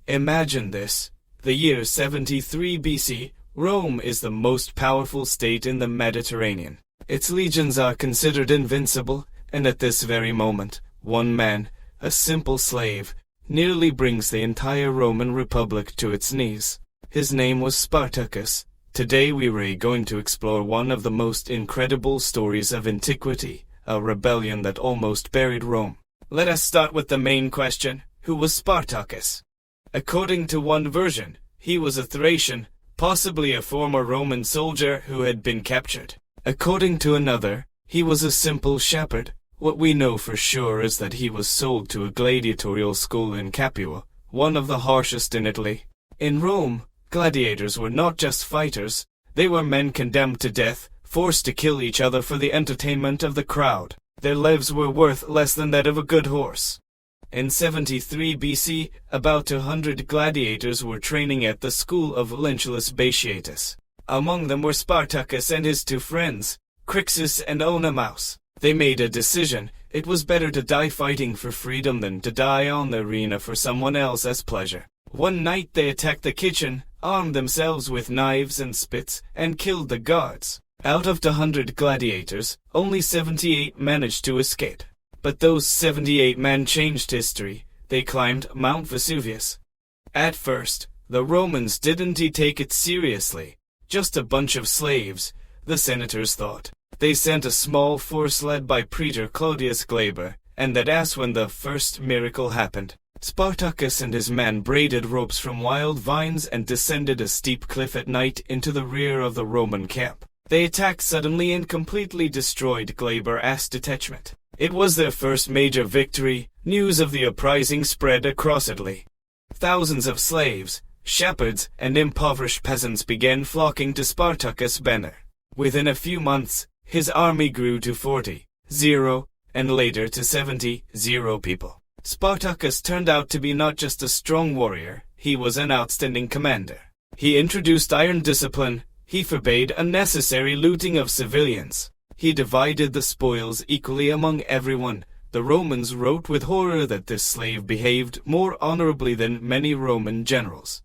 Imagine this. The year 73 BC, Rome is the most powerful state in the Mediterranean. Its legions are considered invincible, and at this very moment, one man, a simple slave, nearly brings the entire Roman Republic to its knees. His name was Spartacus. Today we are going to explore one of the most incredible stories of antiquity, a rebellion that almost buried Rome. Let us start with the main question: who was Spartacus? According to one version, he was a Thracian, possibly a former Roman soldier who had been captured. According to another, he was a simple shepherd. What we know for sure is that he was sold to a gladiatorial school in Capua, one of the harshest in Italy. In Rome, gladiators were not just fighters, they were men condemned to death, forced to kill each other for the entertainment of the crowd. Their lives were worth less than that of a good horse. In 73 BC, about 200 gladiators were training at the school of Lentulus Batiatus. Among them were Spartacus and his two friends, Crixus and Onamaus. They made a decision: it was better to die fighting for freedom than to die on the arena for someone else's pleasure. One night they attacked the kitchen, armed themselves with knives and spits, and killed the guards. Out of 200 gladiators, only 78 managed to escape. But those 78 men changed history. They climbed Mount Vesuvius. At first, the Romans didn't take it seriously. Just a bunch of slaves, the senators thought. They sent a small force led by Praetor Claudius Glaber, and that's when the first miracle happened. Spartacus and his men braided ropes from wild vines and descended a steep cliff at night into the rear of the Roman camp. They attacked suddenly and completely destroyed Glaber's detachment. It was their first major victory. News of the uprising spread across Italy. Thousands of slaves, shepherds, and impoverished peasants began flocking to Spartacus' banner. Within a few months, his army grew to 40,000, and later to 70,000 people. Spartacus turned out to be not just a strong warrior, he was an outstanding commander. He introduced iron discipline, he forbade unnecessary looting of civilians. He divided the spoils equally among everyone. The Romans wrote with horror that this slave behaved more honorably than many Roman generals.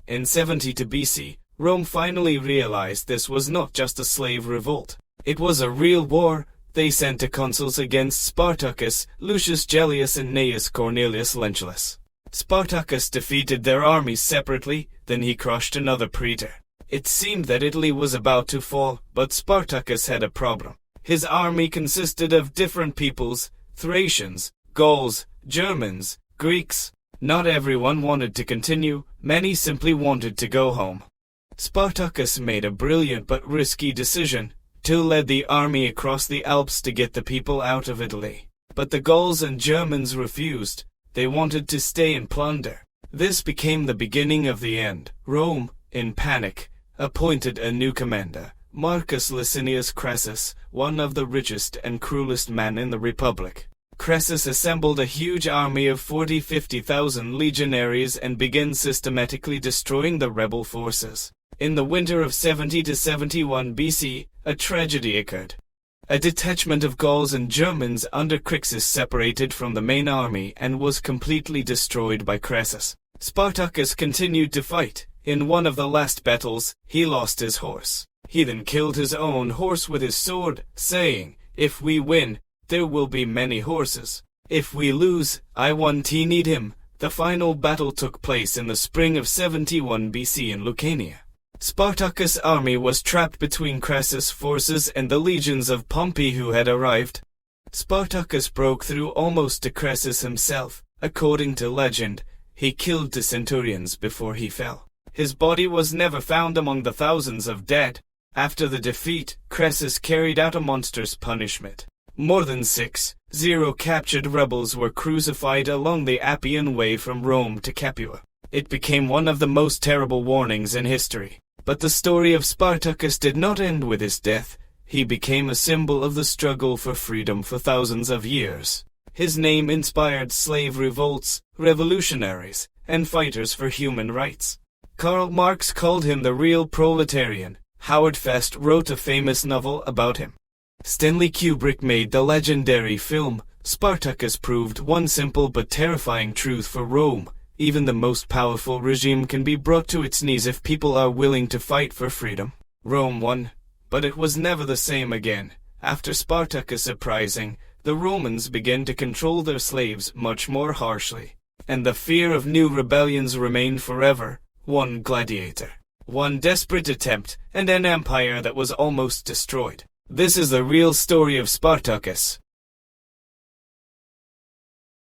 In 72 BC, Rome finally realized this was not just a slave revolt. It was a real war. They sent the consuls against Spartacus, Lucius Gellius and Gnaeus Cornelius Lentulus. Spartacus defeated their armies separately, then he crushed another praetor. It seemed that Italy was about to fall, but Spartacus had a problem. His army consisted of different peoples: Thracians, Gauls, Germans, Greeks. Not everyone wanted to continue, many simply wanted to go home. Spartacus made a brilliant but risky decision: to lead the army across the Alps to get the people out of Italy. But the Gauls and Germans refused. They wanted to stay and plunder. This became the beginning of the end. Rome, in panic, appointed a new commander, Marcus Licinius Crassus, one of the richest and cruelest men in the Republic. Crassus assembled a huge army of 40,000-50,000 legionaries and began systematically destroying the rebel forces. In the winter of 70 to 71 BC, a tragedy occurred. A detachment of Gauls and Germans under Crixus separated from the main army and was completely destroyed by Crassus. Spartacus continued to fight. In one of the last battles, he lost his horse. He then killed his own horse with his sword, saying, "If we win, there will be many horses. If we lose, I won't need him." The final battle took place in the spring of 71 BC in Lucania. Spartacus' army was trapped between Crassus' forces and the legions of Pompey who had arrived. Spartacus broke through almost to Crassus himself. According to legend, he killed the centurions before he fell. His body was never found among the thousands of dead. After the defeat, Crassus carried out a monstrous punishment. More than 6,000 captured rebels were crucified along the Appian Way from Rome to Capua. It became one of the most terrible warnings in history. But the story of Spartacus did not end with his death. He became a symbol of the struggle for freedom for thousands of years. His name inspired slave revolts, revolutionaries, and fighters for human rights. Karl Marx called him the real proletarian. Howard Fest wrote a famous novel about him. Stanley Kubrick made the legendary film. Spartacus proved one simple but terrifying truth for Rome: Even the most powerful regime can be brought to its knees if people are willing to fight for freedom. Rome won, but it was never the same again. After Spartacus' uprising, the Romans began to control their slaves much more harshly, and the fear of new rebellions remained forever. One gladiator, one desperate attempt, and an empire that was almost destroyed. This is the real story of Spartacus.